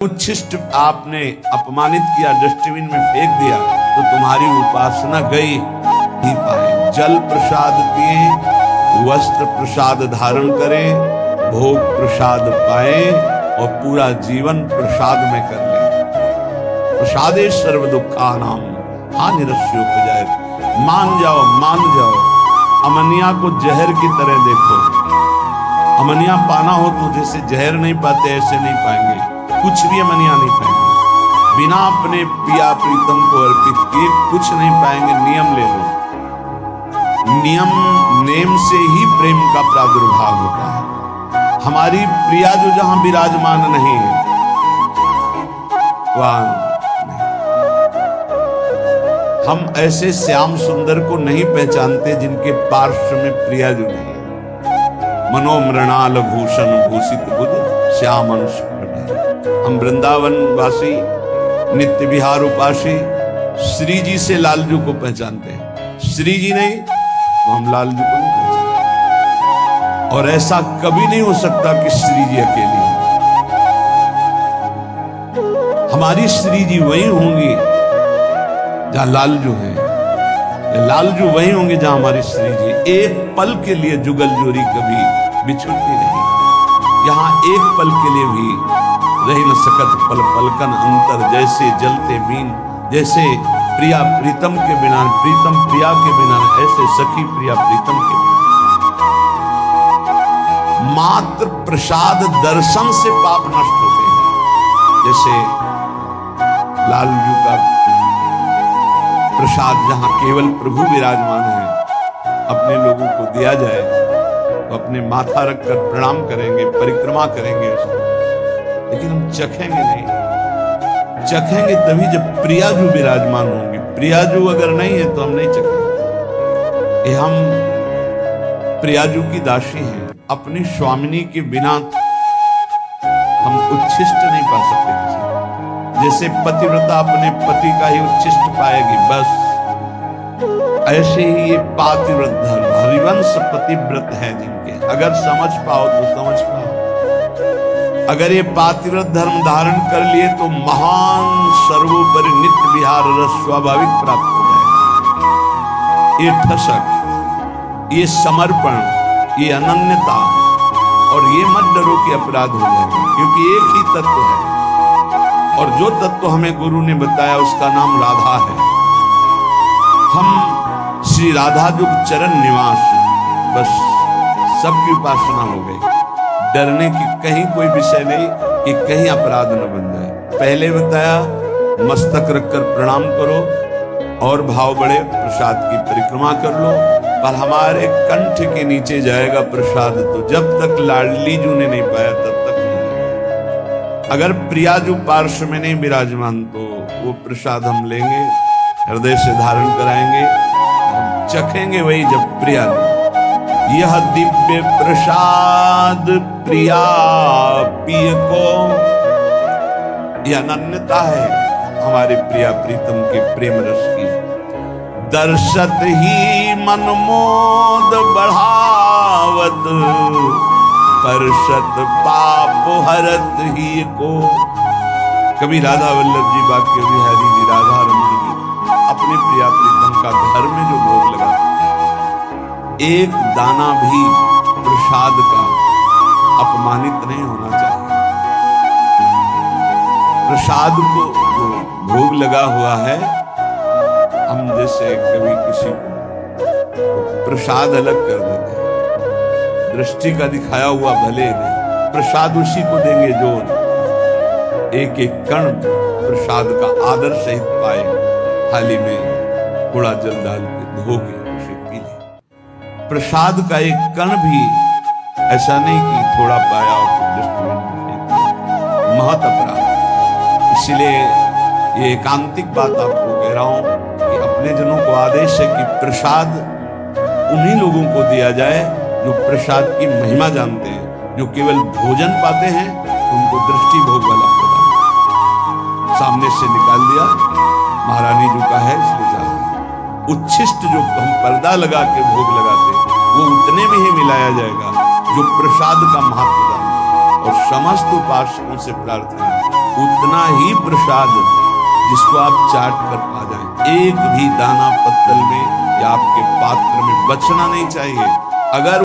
उच्छिष्ट आपने अपमानित किया, डस्टबिन में फेंक दिया, तो तुम्हारी उपासना गई ही पाए। जल प्रसाद पिए, वस्त्र प्रसाद धारण करें, भोग प्रसाद पाए और पूरा जीवन प्रसाद में कर ले। प्रसादे सर्व दुखानाम हानिरस्योपजायते। मान जाओ, मान जाओ। अमनिया को जहर की तरह देखो। अमनिया पाना हो तो जैसे जहर नहीं पाते ऐसे नहीं पाएंगे, कुछ भी अमनिया नहीं पाएंगे। बिना अपने पिया प्रीतम को अर्पित किए कुछ नहीं पाएंगे। नियम ले लो, नियम नेम से ही प्रेम का प्रादुर्भाव होता है। हमारी प्रिया जो जहां विराजमान नहीं है वहां हम ऐसे श्याम सुंदर को नहीं पहचानते जिनके पार्श्व में प्रिया जो नहीं है। मनोमृणाल भूषण भूषित बुध श्याम अंश। हम वृंदावन वासी नित्य विहार उपासी श्री जी से लालजू को पहचानते हैं। श्री जी नहीं तो हम लालजू को नहीं पहचानते। और ऐसा कभी नहीं हो सकता कि श्री जी अकेली है। हमारी श्री जी वही होंगी जहां लालजू है। लालजू वही होंगे जहां हमारी श्री जी। एक पल के लिए जुगल जोरी कभी बिछुड़ती नहीं। यहां एक पल के लिए भी रही न सकत पल पलकन अंतर। जैसे जलते बीन, जैसे प्रिया प्रीतम के बिना, प्रीतम प्रिया के बिना, ऐसे सखी प्रिया प्रीतम के बिना। मात्र प्रसाद दर्शन से पाप नष्ट होते हैं। जैसे लालजू का प्रसाद जहां केवल प्रभु विराजमान है, अपने लोगों को दिया जाए तो अपने माथा रखकर प्रणाम करेंगे, परिक्रमा करेंगे उसको, लेकिन हम चखेंगे नहीं। चखेंगे तभी जब प्रियाजू विराजमान होंगे। प्रियाजू अगर नहीं है तो हम नहीं चखेंगे। ये हम प्रियाजू की दासी हैं। अपनी स्वामिनी के बिना हम उच्छिष्ट नहीं पा सकते किसी। जैसे पतिव्रता अपने पति का ही उच्छिष्ट पाएगी, बस ऐसे ही ये पातिव्रत धर्म हरिवंश पतिव्रत है जिनके, अगर समझ पाओ तो समझ पाओ। अगर ये पातिव्रत धर्म धारण कर लिए तो महान सर्वोपरि नित्य विहार रस स्वाभाविक प्राप्त हो जाएगा। ये ठसक, ये समर्पण, ये अनन्यता और ये मत डरो कि अपराध हो जाएगा, क्योंकि एक ही तत्व है। और जो तत्व हमें गुरु ने बताया उसका नाम राधा है। हम श्री राधा जो चरण निवास, बस सबकी उपासना हो गई। डरने की कहीं कोई विषय नहीं कि कहीं अपराध न बन जाए। पहले बताया मस्तक रखकर प्रणाम करो और भाव बढ़े प्रसाद की परिक्रमा कर लो, पर हमारे कंठ के नीचे जाएगा प्रसाद तो जब तक लाडली जू ने नहीं पाया तब तक नहीं जाएगा। अगर प्रियाजू पार्श्व में नहीं विराजमान तो वो प्रसाद हम लेंगे, हृदय से धारण कराएंगे, हम चखेंगे वही जब प्रियाजू। यह दिव्य प्रसाद प्रिया पिय को, यह अनन्यता है हमारे प्रिया प्रीतम के प्रेम रस की। दर्शत ही मनमोद बढ़ावत, परशत पाप हरत ही को। कभी राधा वल्लभ जी, बाकी बिहारी जी, राधा रमन जी अपने प्रिया प्रीतम का घर में जो भोग लगा, एक दाना भी प्रसाद का अपमानित नहीं होना चाहिए। प्रसाद को जो भोग लगा हुआ है, हम जैसे कभी किसी को प्रसाद अलग कर देते हैं, दृष्टि का दिखाया हुआ भले नहीं, प्रसाद उसी को देंगे जो एक एक कण प्रसाद का आदर सहित पाए। थाली में थोड़ा जल डाल के धो के उसे पी ले। प्रसाद का एक कण भी ऐसा नहीं कि थोड़ा पाया और डस्टबिन में फेंक दिया, महत अपराध। इसलिए ये एकांतिक बात आपको कह रहा हूं कि अपने जनों को आदेश है कि प्रसाद उन्हीं लोगों को दिया जाए जो प्रसाद की महिमा जानते हैं। जो केवल भोजन पाते हैं उनको दृष्टि भोग वाला प्रदान। सामने से निकाल दिया, महारानी जो का है इसलिए उच्छिष्ट जो हम पर्दा लगा के भोग लगाते वो उतने में ही मिलाया जाएगा जो प्रसाद का महत्व जानते। और समस्त उपासकों से प्रार्थना है उतना ही प्रसाद जिसको आप चाट कर पा जाएं। एक भी दाना पत्तल में या आपके पात्र में बचना नहीं चाहिए। अगर